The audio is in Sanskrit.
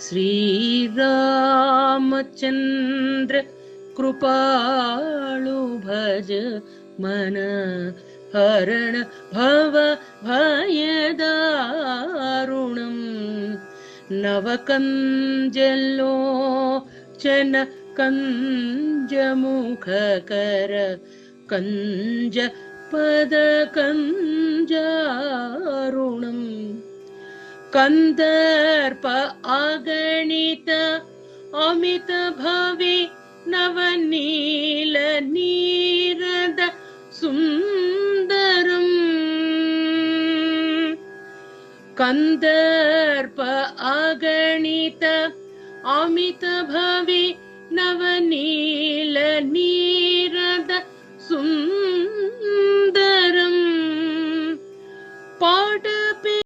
श्रीरामचन्द्र कृपाळु भज मन हरण भव भयदारुणम् नवकञ्जलोचन कञ्जमुखकर कञ्ज पदकञ्जारुणम् कंदर्प अगणित अमित भवि नवनील नीरद सुंदरम् कंदर्प अगणित अमित भवि नवनील नीरद